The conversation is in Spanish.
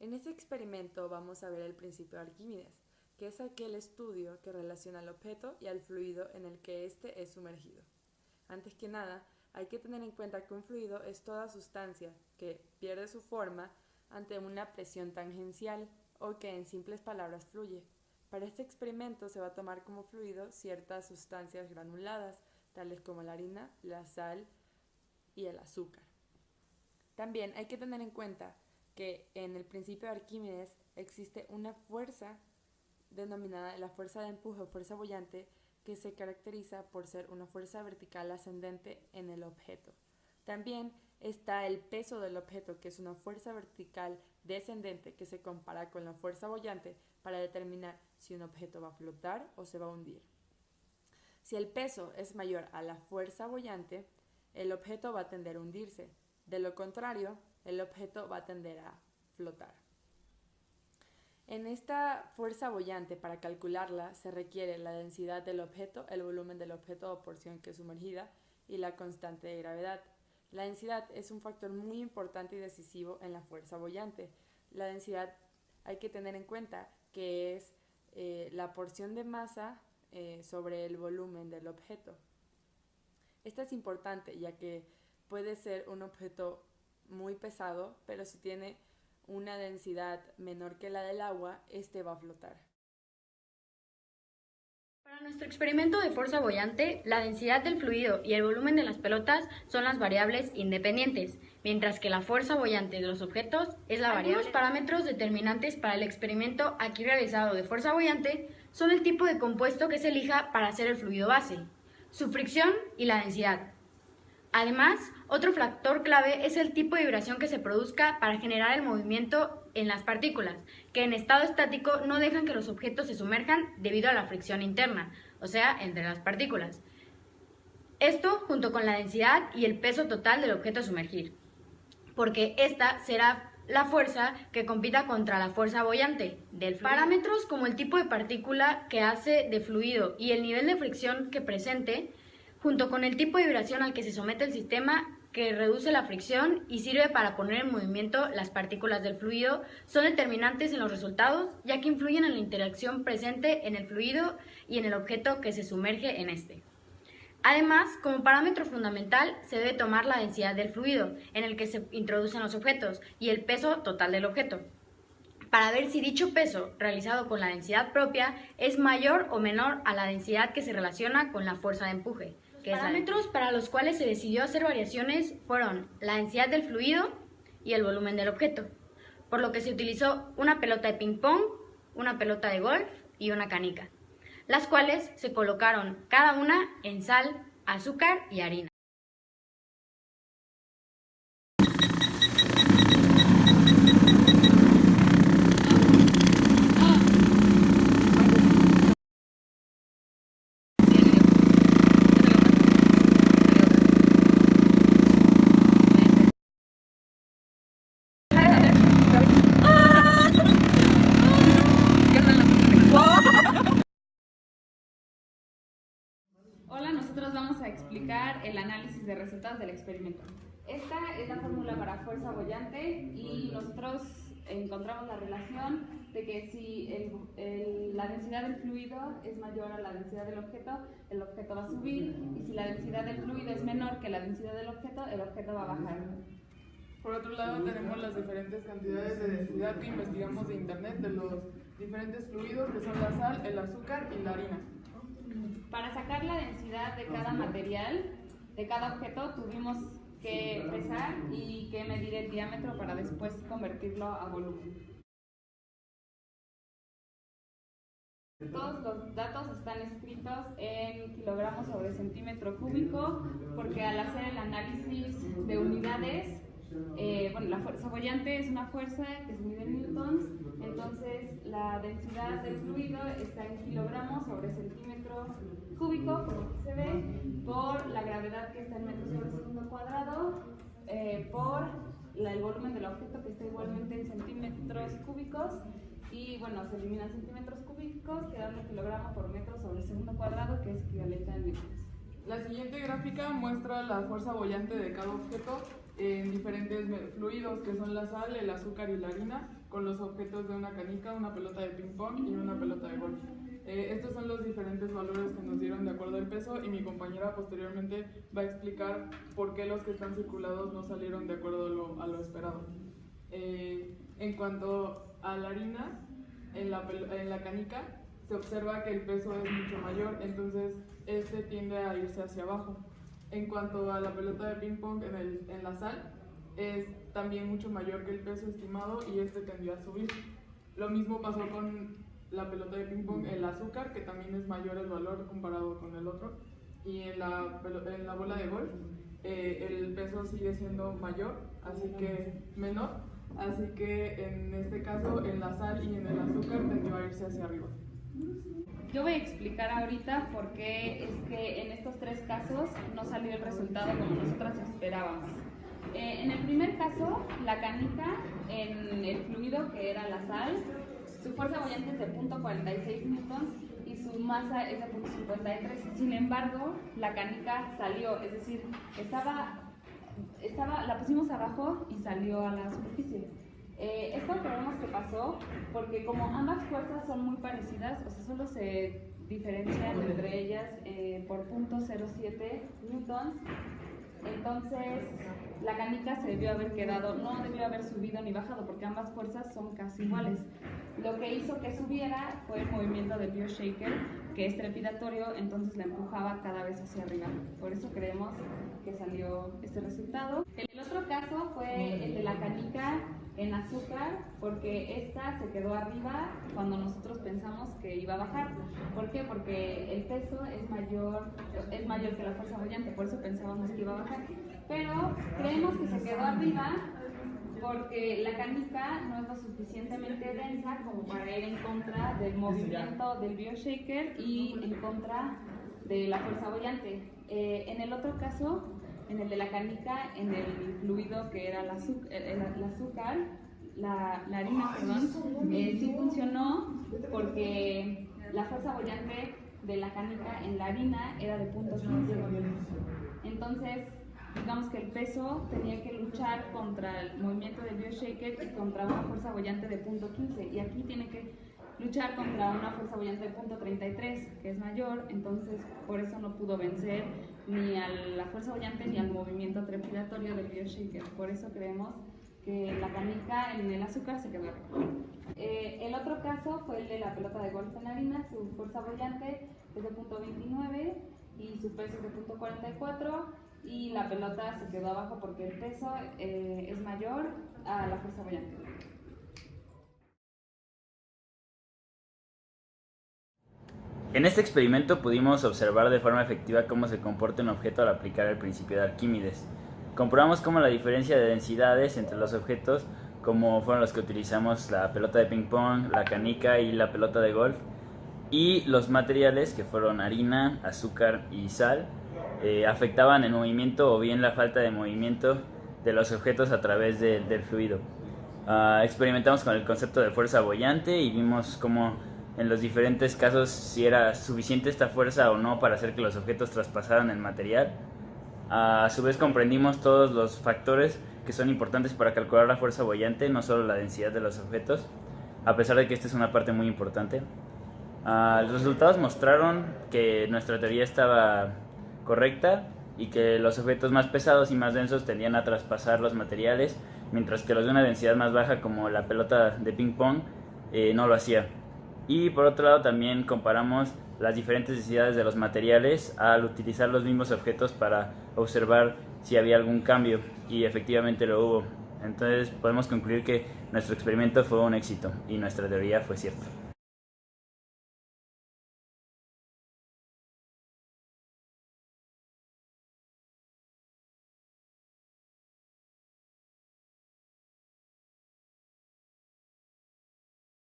En este experimento vamos a ver el principio de Arquímedes, que es aquel estudio que relaciona al objeto y al fluido en el que éste es sumergido. Antes que nada, hay que tener en cuenta que un fluido es toda sustancia que pierde su forma ante una presión tangencial o que en simples palabras fluye. Para este experimento se va a tomar como fluido ciertas sustancias granuladas, tales como la harina, la sal y el azúcar. También hay que tener en cuenta que en el principio de Arquímedes existe una fuerza denominada la fuerza de empuje o fuerza boyante, que se caracteriza por ser una fuerza vertical ascendente en el objeto. También está el peso del objeto, que es una fuerza vertical descendente que se compara con la fuerza boyante para determinar si un objeto va a flotar o se va a hundir. Si el peso es mayor a la fuerza boyante, el objeto va a tender a hundirse. De lo contrario, el objeto va a tender a flotar. En esta fuerza boyante, para calcularla, se requiere la densidad del objeto, el volumen del objeto o porción que es sumergida y la constante de gravedad. La densidad es un factor muy importante y decisivo en la fuerza boyante. La densidad hay que tener en cuenta que es la porción de masa sobre el volumen del objeto. Esta es importante ya que puede ser un objeto muy pesado, pero si tiene una densidad menor que la del agua, este va a flotar. Para nuestro experimento de fuerza boyante, la densidad del fluido y el volumen de las pelotas son las variables independientes, mientras que la fuerza boyante de los objetos es la variable. Algunos parámetros determinantes para el experimento aquí realizado de fuerza boyante son el tipo de compuesto que se elija para hacer el fluido base, su fricción y la densidad. Además, otro factor clave es el tipo de vibración que se produzca para generar el movimiento en las partículas, que en estado estático no dejan que los objetos se sumerjan debido a la fricción interna, o sea, entre las partículas. Esto junto con la densidad y el peso total del objeto a sumergir, porque esta será la fuerza que compita contra la fuerza boyante del fluido. Parámetros como el tipo de partícula que hace de fluido y el nivel de fricción que presente, junto con el tipo de vibración al que se somete el sistema, que reduce la fricción y sirve para poner en movimiento las partículas del fluido, son determinantes en los resultados, ya que influyen en la interacción presente en el fluido y en el objeto que se sumerge en este. Además, como parámetro fundamental, se debe tomar la densidad del fluido en el que se introducen los objetos y el peso total del objeto, para ver si dicho peso, realizado con la densidad propia, es mayor o menor a la densidad que se relaciona con la fuerza de empuje. Los parámetros para los cuales se decidió hacer variaciones fueron la densidad del fluido y el volumen del objeto, por lo que se utilizó una pelota de ping-pong, una pelota de golf y una canica, las cuales se colocaron cada una en sal, azúcar y harina. Hola, nosotros vamos a explicar el análisis de resultados del experimento. Esta es la fórmula para fuerza boyante y nosotros encontramos la relación de que si la densidad del fluido es mayor a la densidad del objeto, el objeto va a subir, y si la densidad del fluido es menor que la densidad del objeto, el objeto va a bajar. Por otro lado, tenemos las diferentes cantidades de densidad que investigamos de internet de los diferentes fluidos, que son la sal, el azúcar y la harina. Para sacar la densidad de cada material, de cada objeto, tuvimos que pesar y que medir el diámetro para después convertirlo a volumen. Todos los datos están escritos en kilogramos sobre centímetro cúbico, porque al hacer el análisis de unidades, la fuerza boyante es una fuerza que se mide en newtons, entonces la densidad del fluido está en kilogramos sobre centímetro cúbico, como aquí se ve, por la gravedad que está en metros sobre segundo cuadrado, por el volumen del objeto que está igualmente en centímetros cúbicos, y bueno, se eliminan centímetros cúbicos, quedando kilogramo por metro sobre segundo cuadrado, que es equivalente a newtons. La siguiente gráfica muestra la fuerza boyante de cada objeto en diferentes fluidos, que son la sal, el azúcar y la harina, con los objetos de una canica, una pelota de ping pong y una pelota de golf. Estos son los diferentes valores que nos dieron de acuerdo al peso, y mi compañera posteriormente va a explicar por qué los que están circulados no salieron de acuerdo a lo esperado. En cuanto a la harina, en la canica se observa que el peso es mucho mayor, entonces este tiende a irse hacia abajo. En cuanto a la pelota de ping pong en la sal, es también mucho mayor que el peso estimado y este tendió a subir. Lo mismo pasó con la pelota de ping pong, el azúcar, que también es mayor el valor comparado con el otro. Y en la bola de golf, el peso sigue siendo mayor, menor, así que en este caso en la sal y en el azúcar tendió a irse hacia arriba. Yo voy a explicar ahorita por qué es que en estos tres casos no salió el resultado como nosotras esperábamos. En el primer caso, la canica, en el fluido que era la sal, su fuerza boyante es de 0.46 newtons y su masa es de 0.53. Sin embargo, la canica salió, es decir, la pusimos abajo y salió a la superficie. Esto creemos que pasó porque como ambas fuerzas son muy parecidas, o sea, solo se diferencian entre ellas por 0.07 newtons, entonces la canica se debió haber quedado, no debió haber subido ni bajado porque ambas fuerzas son casi iguales. Lo que hizo que subiera fue el movimiento del bioshaker, que es trepidatorio, entonces la empujaba cada vez hacia arriba. Por eso creemos que salió este resultado. El otro caso fue el de la canica en azúcar, porque esta se quedó arriba cuando nosotros pensamos que iba a bajar. ¿Por qué? Porque el peso es mayor que la fuerza boyante, por eso pensábamos que iba a bajar. Pero creemos que se quedó arriba porque la canica no es lo suficientemente densa como para ir en contra del movimiento del bioshaker y en contra de la fuerza boyante. En el otro caso, en el de la canica, en el fluido que era la harina, sí funcionó porque la fuerza boyante de la canica en la harina era de 0.15. Entonces, digamos que el peso tenía que luchar contra el movimiento del bioshaker y contra una fuerza boyante de 0.15, y aquí tiene que luchar contra una fuerza boyante de 0.33, que es mayor, entonces por eso no pudo vencer ni a la fuerza boyante ni al movimiento trepidatorio del bioshaker. Por eso creemos que la canica en el azúcar se quedó arriba. El otro caso fue el de la pelota de golf en harina. Su fuerza boyante es de 0.29 y su peso es de 0.44, y la pelota se quedó abajo porque el peso es mayor a la fuerza boyante. En este experimento pudimos observar de forma efectiva cómo se comporta un objeto al aplicar el principio de Arquímedes. Comprobamos cómo la diferencia de densidades entre los objetos, como fueron los que utilizamos la pelota de ping pong, la canica y la pelota de golf, y los materiales, que fueron harina, azúcar y sal, afectaban el movimiento o bien la falta de movimiento de los objetos a través del fluido. Experimentamos con el concepto de fuerza boyante y vimos cómo en los diferentes casos si era suficiente esta fuerza o no para hacer que los objetos traspasaran el material. A su vez comprendimos todos los factores que son importantes para calcular la fuerza boyante, no solo la densidad de los objetos, a pesar de que esta es una parte muy importante. Los resultados mostraron que nuestra teoría estaba correcta y que los objetos más pesados y más densos tendían a traspasar los materiales, mientras que los de una densidad más baja, como la pelota de ping pong, no lo hacía. Y por otro lado también comparamos las diferentes densidades de los materiales al utilizar los mismos objetos para observar si había algún cambio, y efectivamente lo hubo. Entonces podemos concluir que nuestro experimento fue un éxito y nuestra teoría fue cierta.